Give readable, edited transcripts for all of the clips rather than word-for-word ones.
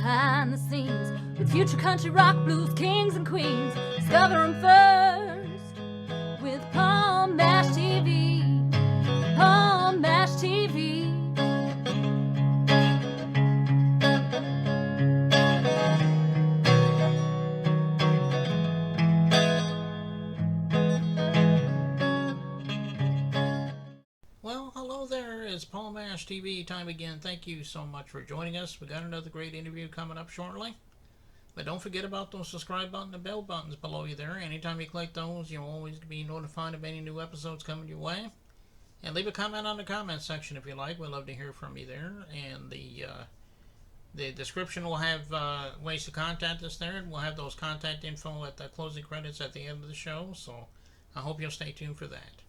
behind the scenes with future country rock blues kings and queens. Discover them first with Palm Mash TV. Palm Mash TV. Well, hello there. It's Paul Mash TV time again. Thank you so much for joining us. We got another great interview coming up shortly. But don't forget about those subscribe button and bell buttons below you there. Anytime you click those, you'll always be notified of any new episodes coming your way. And leave a comment on the comment section if you like. We'd love to hear from you there. And the description will have ways to contact us there. And we'll have those contact info at the closing credits at the end of the show. So I hope you'll stay tuned for that.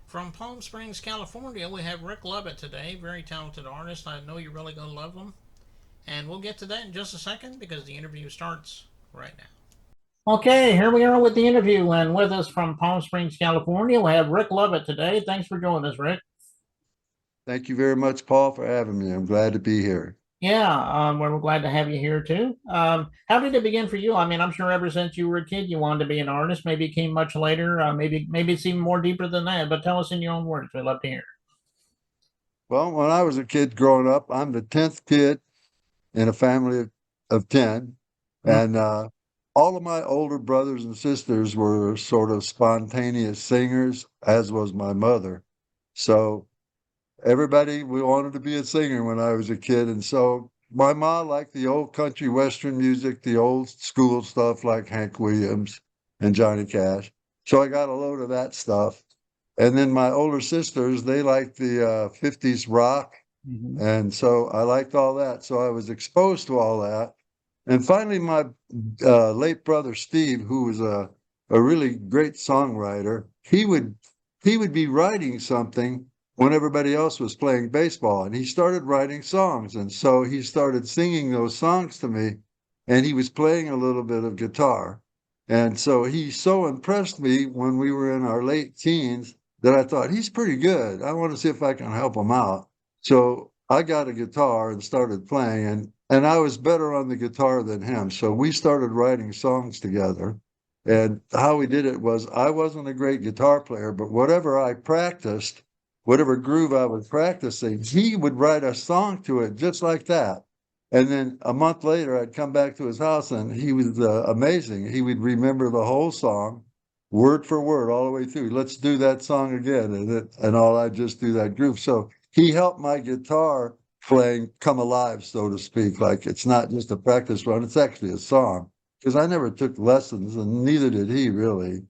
From Palm Springs, California, we have Rick Lovett today. Very talented artist. I know you're really going to love him. And we'll get to that in just a second because the interview starts right now. Okay, here we are with the interview. And with us from Palm Springs, California, we have Rick Lovett today. Thanks for joining us, Rick. Thank you very much, Paul, for having me. I'm glad to be here. Yeah, we're glad to have you here too. How did it begin for you? I mean, I'm sure ever since you were a kid, you wanted to be an artist. Maybe it came much later. Maybe it's even more deeper than that. But tell us in your own words. We'd love to hear. Well, when I was a kid growing up, I'm the 10th kid in a family of 10. And all of my older brothers and sisters were sort of spontaneous singers, as was my mother. So we wanted to be a singer when I was a kid. And so my mom liked the old country western music, the old school stuff like Hank Williams and Johnny Cash. So I got a load of that stuff. And then my older sisters, they liked the 50s rock. And so I liked all that. So I was exposed to all that. And finally, my late brother, Steve, who was a really great songwriter, he would be writing something when everybody else was playing baseball. And he started writing songs. And so he started singing those songs to me. And he was playing a little bit of guitar. And so he so impressed me when we were in our late teens that I thought, he's pretty good. I want to see if I can help him out. So I got a guitar and started playing, and I was better on the guitar than him. So we started writing songs together. And how we did it was I wasn't a great guitar player, but whatever I practiced, whatever groove I was practicing, he would write a song to it just like that. And then a month later, I'd come back to his house, and he was amazing. He would remember the whole song, word for word, all the way through. Let's do that song again. And all I just do that groove. So he helped my guitar playing come alive, so to speak. Like it's not just a practice run, it's actually a song. Because I never took lessons, and neither did he really.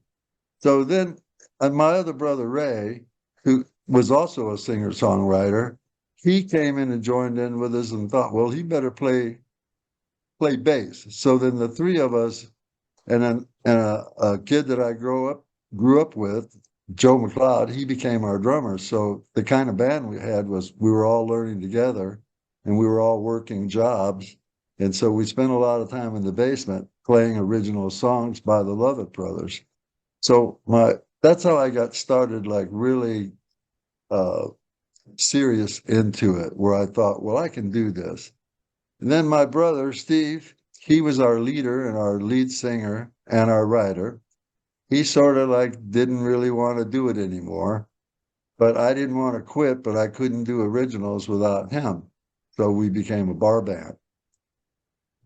So then my other brother, Ray, who was also a singer-songwriter, he came in and joined in with us and thought, well, he better play bass. So then the three of us and a kid that I grew up with, Joe McLeod, he became our drummer. So the kind of band we had was we were all learning together and we were all working jobs. And so we spent a lot of time in the basement playing original songs by the Lovett brothers. So that's how I got started, like really serious into it, where I thought, well, I can do this. And then my brother, Steve, he was our leader and our lead singer and our writer. He sort of like didn't really want to do it anymore, but I didn't want to quit, but I couldn't do originals without him. So we became a bar band,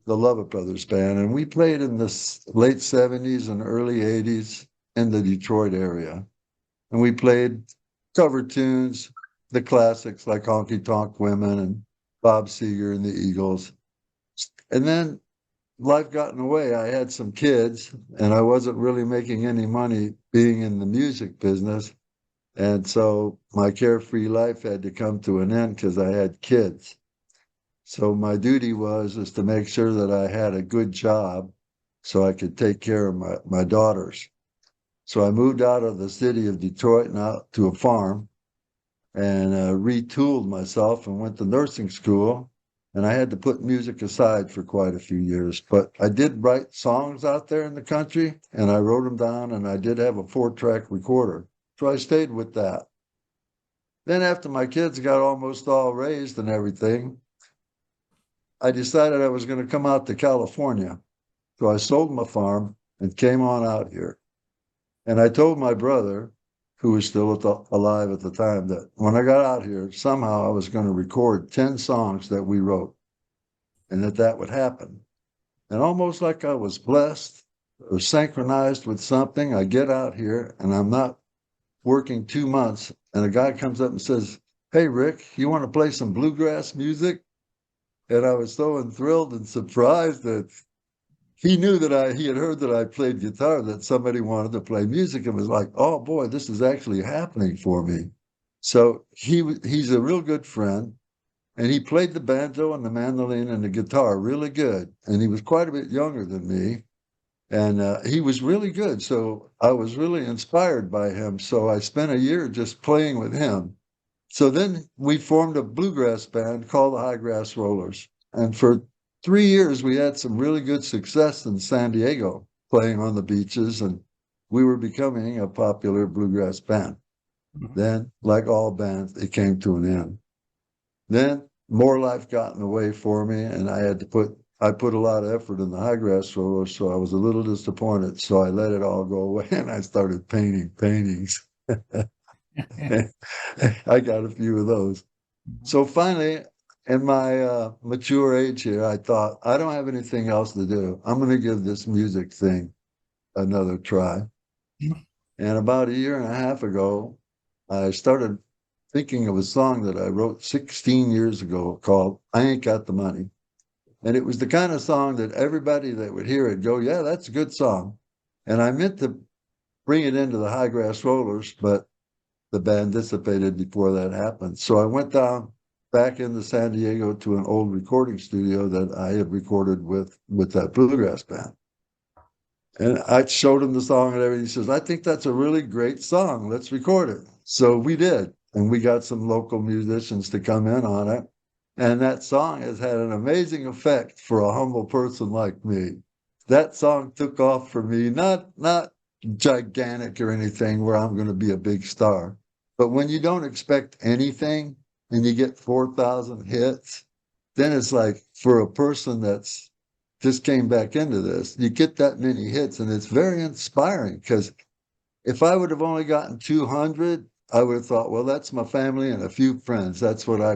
the Lovett Brothers Band, and we played in the late 70s and early 80s in the Detroit area. And we played cover tunes, the classics like Honky Tonk Women and Bob Seger and the Eagles. And then life got in the way. I had some kids, and I wasn't really making any money being in the music business. And so my carefree life had to come to an end because I had kids. So my duty was to make sure that I had a good job so I could take care of my daughters. So I moved out of the city of Detroit and out to a farm and retooled myself and went to nursing school. And I had to put music aside for quite a few years. But I did write songs out there in the country, and I wrote them down, and I did have a 4-track recorder. So I stayed with that. Then after my kids got almost all raised and everything, I decided I was going to come out to California. So I sold my farm and came on out here. And I told my brother, who was still alive at the time, that when I got out here, somehow I was going to record 10 songs that we wrote and that would happen. And almost like I was blessed or synchronized with something, I get out here and I'm not working 2 months. And a guy comes up and says, "Hey, Rick, you want to play some bluegrass music?" And I was so enthralled and surprised that he knew that he had heard that I played guitar, that somebody wanted to play music, and was like, "Oh boy, this is actually happening for me." So he's a real good friend, and he played the banjo and the mandolin and the guitar really good. And he was quite a bit younger than me, and he was really good. So I was really inspired by him. So I spent a year just playing with him. So then we formed a bluegrass band called the High Grass Rollers. And for 3 years, we had some really good success in San Diego, playing on the beaches, and we were becoming a popular bluegrass band. Then, like all bands, it came to an end. Then more life got in the way for me, and I put a lot of effort in the High Grass Rollers, so I was a little disappointed. So I let it all go away, and I started painting paintings. I got a few of those. So finally, in my mature age here, I thought, I don't have anything else to do. I'm going to give this music thing another try. And about a year and a half ago, I started thinking of a song that I wrote 16 years ago called "I Ain't Got the Money." And it was the kind of song that everybody that would hear it go, "Yeah, that's a good song." And I meant to bring it into the High Grass Rollers, but the band dissipated before that happened. So I went down back into San Diego to an old recording studio that I had recorded with that bluegrass band. And I showed him the song and everything. He says, "I think that's a really great song. Let's record it." So we did. And we got some local musicians to come in on it. And that song has had an amazing effect for a humble person like me. That song took off for me, not gigantic or anything where I'm going to be a big star. But when you don't expect anything and you get 4,000 hits, then it's like, for a person that's just came back into this, you get that many hits, and it's very inspiring. Because if I would have only gotten 200, I would have thought, well, that's my family and a few friends. That's what I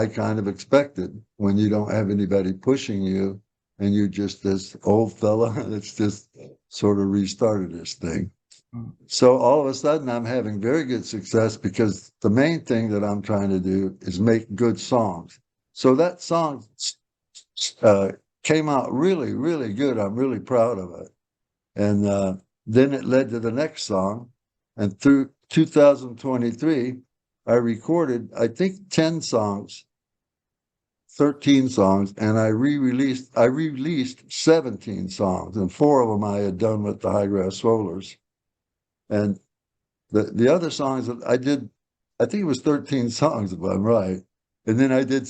kind of expected when you don't have anybody pushing you and you're just this old fella that's just sort of restarted this thing. So all of a sudden, I'm having very good success because the main thing that I'm trying to do is make good songs. So that song came out really, really good. I'm really proud of it. And then it led to the next song. And through 2023, I recorded, I think, 10 songs, 13 songs, and I released 17 songs, and 4 of them I had done with the High Grass Rollers. And the other songs that I did, I think it was 13 songs, if I'm right. And then I did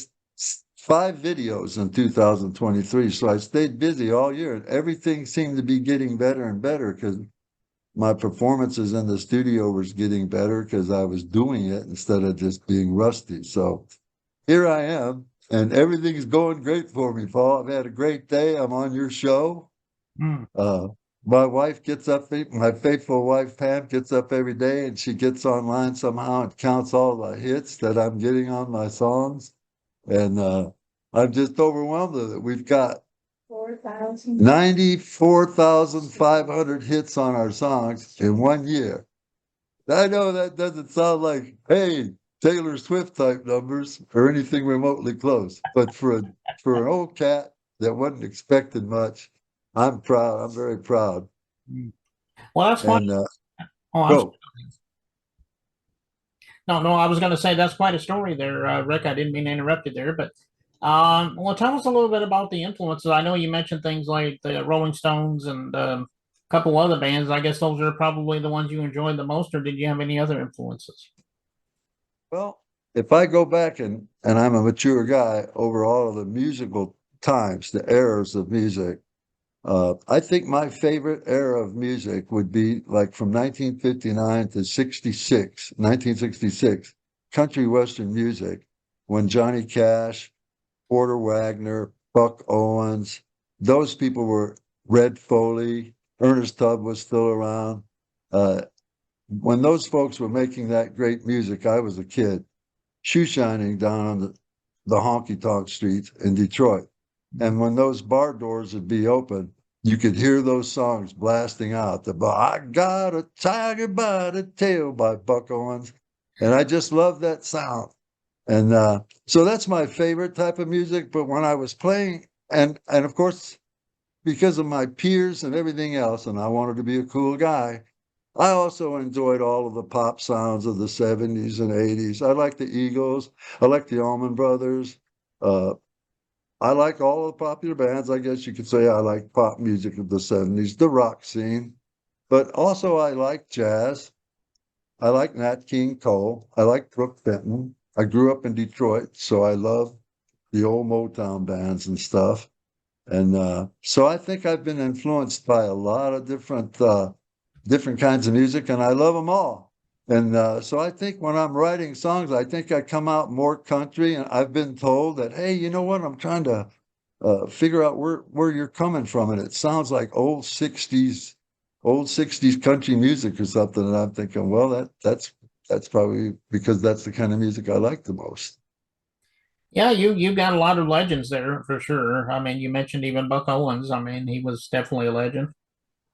5 videos in 2023. So I stayed busy all year, and everything seemed to be getting better and better because my performances in the studio was getting better because I was doing it instead of just being rusty. So here I am, and everything's going great for me, Paul. I've had a great day. I'm on your show. My wife gets up, my faithful wife, Pam, gets up every day, and she gets online somehow and counts all the hits that I'm getting on my songs. And I'm just overwhelmed with it. We've got 94,500 hits on our songs in 1 year. I know that doesn't sound like, hey, Taylor Swift type numbers or anything remotely close, but for an old cat that wasn't expecting much, I'm proud. I'm very proud. Well, that's fine. And Oh, no, I was going to say that's quite a story there, Rick. I didn't mean to interrupt you there, but well, tell us a little bit about the influences. I know you mentioned things like the Rolling Stones and a couple other bands. I guess those are probably the ones you enjoyed the most, or did you have any other influences? well, if I go back and I'm a mature guy over all of the musical times, the eras of music, I think my favorite era of music would be like from 1959 to 1966, country western music, when Johnny Cash, Porter Wagner, Buck Owens. Those people were Red Foley, Ernest Tubb was still around. When those folks were making that great music, I was a kid, shoe shining down on the honky tonk streets in Detroit. And when those bar doors would be open, you could hear those songs blasting out. I Got a Tiger by the Tail by Buck Owens. And I just love that sound. And so that's my favorite type of music. But when I was playing, and of course, because of my peers and everything else, and I wanted to be a cool guy, I also enjoyed all of the pop sounds of the 70s and 80s. I like the Eagles. I like the Allman Brothers. Uh, I like all of the popular bands. I guess you could say I like pop music of the 70s, the rock scene. But also I like jazz. I like Nat King Cole. I like Brooke Benton. I grew up in Detroit, so I love the old Motown bands and stuff. And so I think I've been influenced by a lot of different kinds of music, and I love them all. And so I think when I'm writing songs, I think I come out more country. And I've been told that, hey, you know what? I'm trying to figure out where you're coming from, and it sounds like old '60s country music or something. And I'm thinking, well, that's probably because that's the kind of music I like the most. Yeah, you've got a lot of legends there for sure. I mean, you mentioned even Buck Owens. I mean, he was definitely a legend.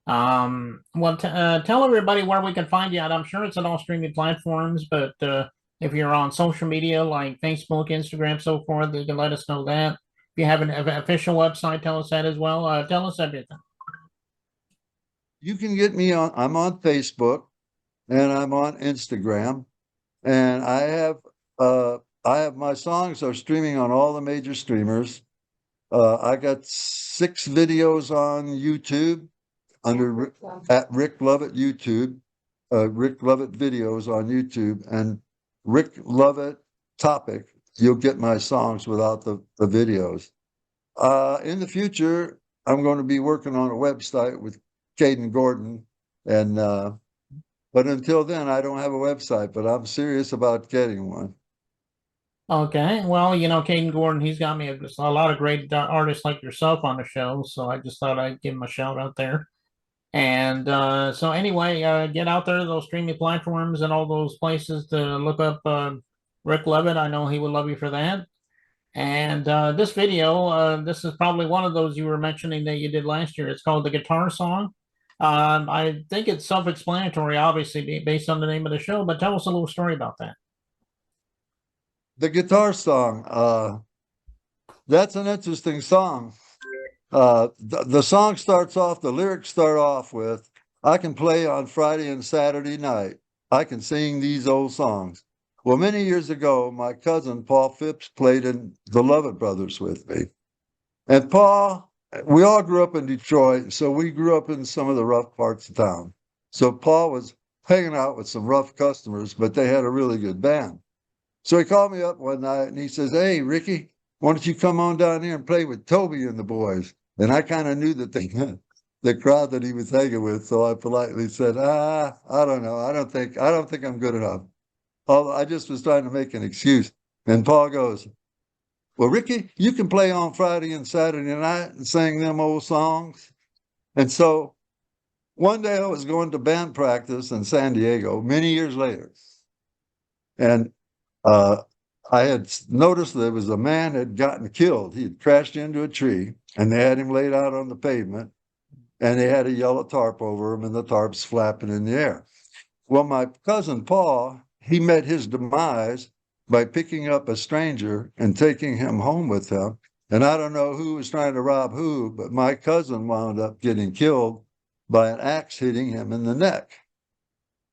Well, tell everybody where we can find you at. I'm sure it's on all streaming platforms, but if you're on social media like Facebook, Instagram, so forth, you can let us know that. If you have an official website, tell us that as well. Tell us everything. You can get me I'm on Facebook and I'm on Instagram, and I have my songs are streaming on all the major streamers. I got 6 videos on YouTube under at Rick Lovett YouTube, Rick Lovett videos on YouTube, and Rick Lovett topic. You'll get my songs without the videos. In the future, I'm going to be working on a website with Caden Gordon, and but until then, I don't have a website, but I'm serious about getting one. Okay, well, Caden Gordon, he's got me a lot of great artists like yourself on the show, so I just thought I'd give him a shout out there. And so anyway, get out there to those streaming platforms and all those places to look up Rick Lovett. I know he would love you for that. And this video, this is probably one of those you were mentioning that you did last year. It's called The Guitar Song. I think it's self-explanatory, obviously, based on the name of the show, but tell us a little story about that. The guitar song, that's an interesting song. The song starts off, the lyrics start off with, I can play on Friday and Saturday night. I can sing these old songs. Well, many years ago, my cousin Paul Phipps played in the Lovett Brothers with me. And Paul, we all grew up in Detroit, so we grew up in some of the rough parts of town. So Paul was hanging out with some rough customers, but they had a really good band. So he called me up one night and he says, hey, Ricky, why don't you come on down here and play with Toby and the boys? And I kind of knew that the crowd that he was hanging with, so I politely said, I don't know. I don't think I'm good enough. I just was trying to make an excuse. And Paul goes, well, Ricky, you can play on Friday and Saturday night and sing them old songs. And so one day I was going to band practice in San Diego many years later. And I had noticed there was a man had gotten killed. He had crashed into a tree, and they had him laid out on the pavement, and they had a yellow tarp over him, and the tarp's flapping in the air. Well, my cousin Paul, he met his demise by picking up a stranger and taking him home with him. And I don't know who was trying to rob who, but my cousin wound up getting killed by an axe hitting him in the neck.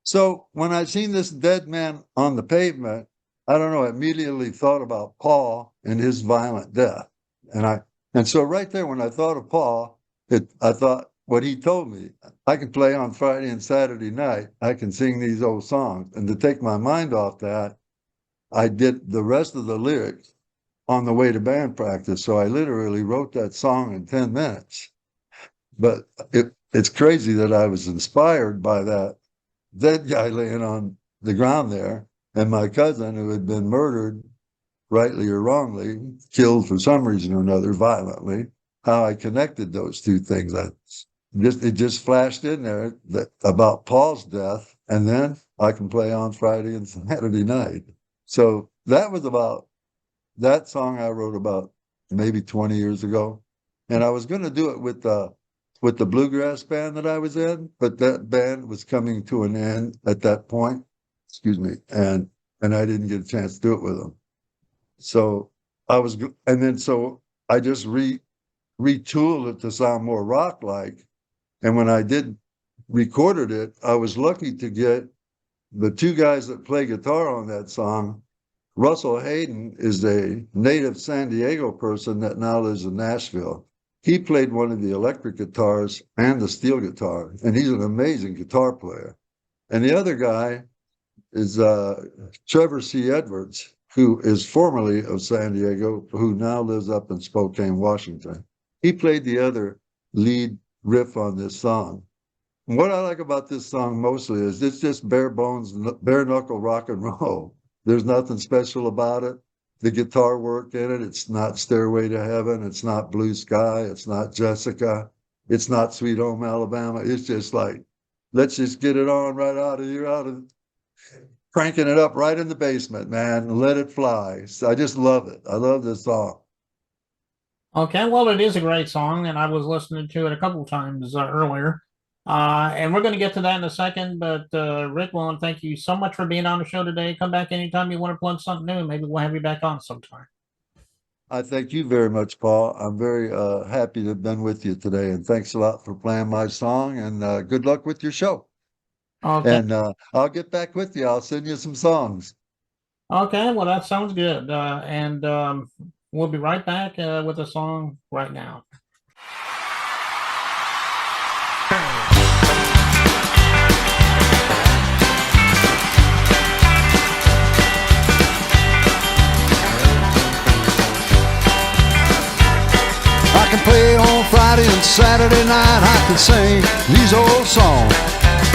So when I seen this dead man on the pavement, I don't know, I immediately thought about Paul and his violent death. And so right there, when I thought of Paul, I thought what he told me, I can play on Friday and Saturday night. I can sing these old songs. And to take my mind off that, I did the rest of the lyrics on the way to band practice. So I literally wrote that song in 10 minutes. But it's crazy that I was inspired by that dead guy laying on the ground there. And my cousin, who had been murdered rightly or wrongly, killed for some reason or another violently, how I connected those two things. It just flashed in there that about Paul's death, and then I can play on Friday and Saturday night. So that was about that song I wrote about maybe 20 years ago. And I was going to do it with the bluegrass band that I was in, but that band was coming to an end at that point. Excuse me. And I didn't get a chance to do it with them. So so I just retooled it to sound more rock like. And when I recorded it, I was lucky to get the two guys that play guitar on that song. Russell Hayden is a native San Diego person that now lives in Nashville. He played one of the electric guitars and the steel guitar, and he's an amazing guitar player. And the other guy is Trevor C. Edwards, who is formerly of San Diego, who now lives up in Spokane, Washington. He played the other lead riff on this song. And what I like about this song mostly is it's just bare bones, bare knuckle rock and roll. There's nothing special about it. The guitar work in it, it's not Stairway to Heaven, it's not Blue Sky, it's not Jessica, it's not Sweet Home Alabama. It's just like, let's just get it on right out of cranking it up right in the basement, man, and let it fly. So I just love it. I love this song. Okay, well, it is a great song, and I was listening to it a couple of times earlier. And we're going to get to that in a second, but Rick, I want to thank you so much for being on the show today. Come back anytime you want to plug something new. Maybe we'll have you back on sometime. I thank you very much, Paul. I'm very happy to have been with you today, and thanks a lot for playing my song, and good luck with your show. Okay. And I'll get back with you. I'll send you some songs. Okay, well, that sounds good. And we'll be right back with a song right now. I can play on Friday and Saturday night. I can sing these old songs.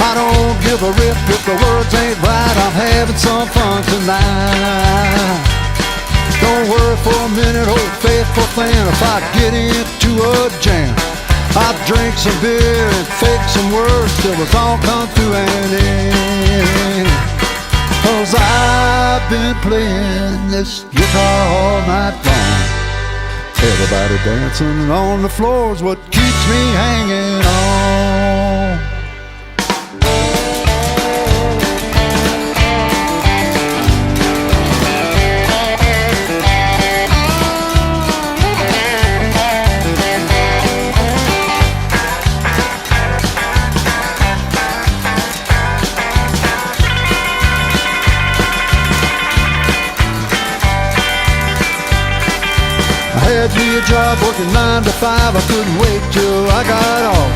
I don't give a rip if the words ain't right. I'm having some fun tonight. Don't worry for a minute, old faithful fan. If I get into a jam, I drink some beer and fake some words till the song comes to an end. 'Cause I've been playing this guitar all night long. Everybody dancing on the floor is what keeps me hanging on. I had me a job working 9 to 5. I couldn't wait till I got off.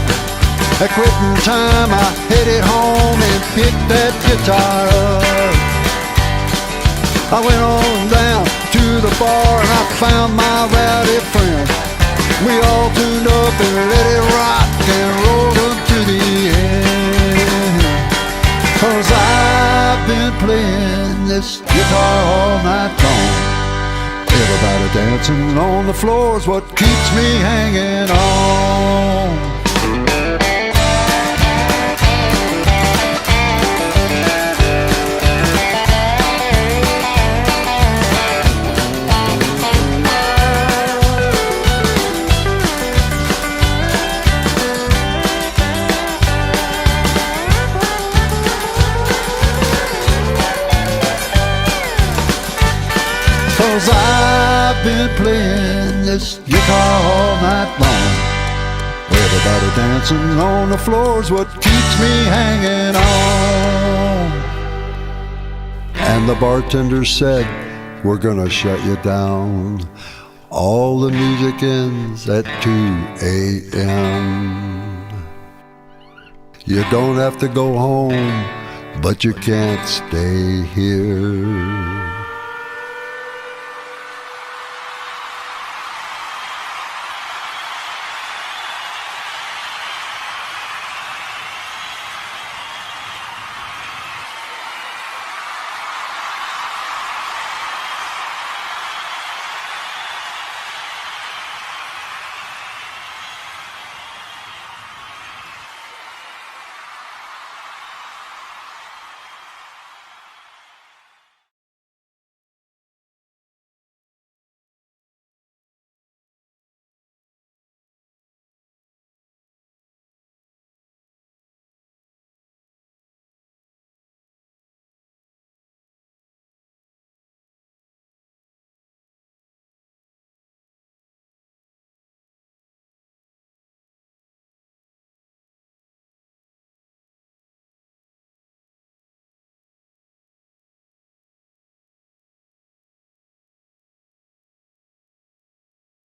At quitting time, I headed home and picked that guitar up. I went on down to the bar and I found my rowdy friend. We all tuned up and let it rock and roll up to the end. 'Cause I've been playing this guitar all night long. Everybody dancing on the floor is what keeps me hanging on. Cause I've been playing this guitar all night long. Everybody dancing on the floor is what keeps me hanging on. And the bartender said, we're gonna shut you down. All the music ends at 2 a.m. You don't have to go home, but you can't stay here.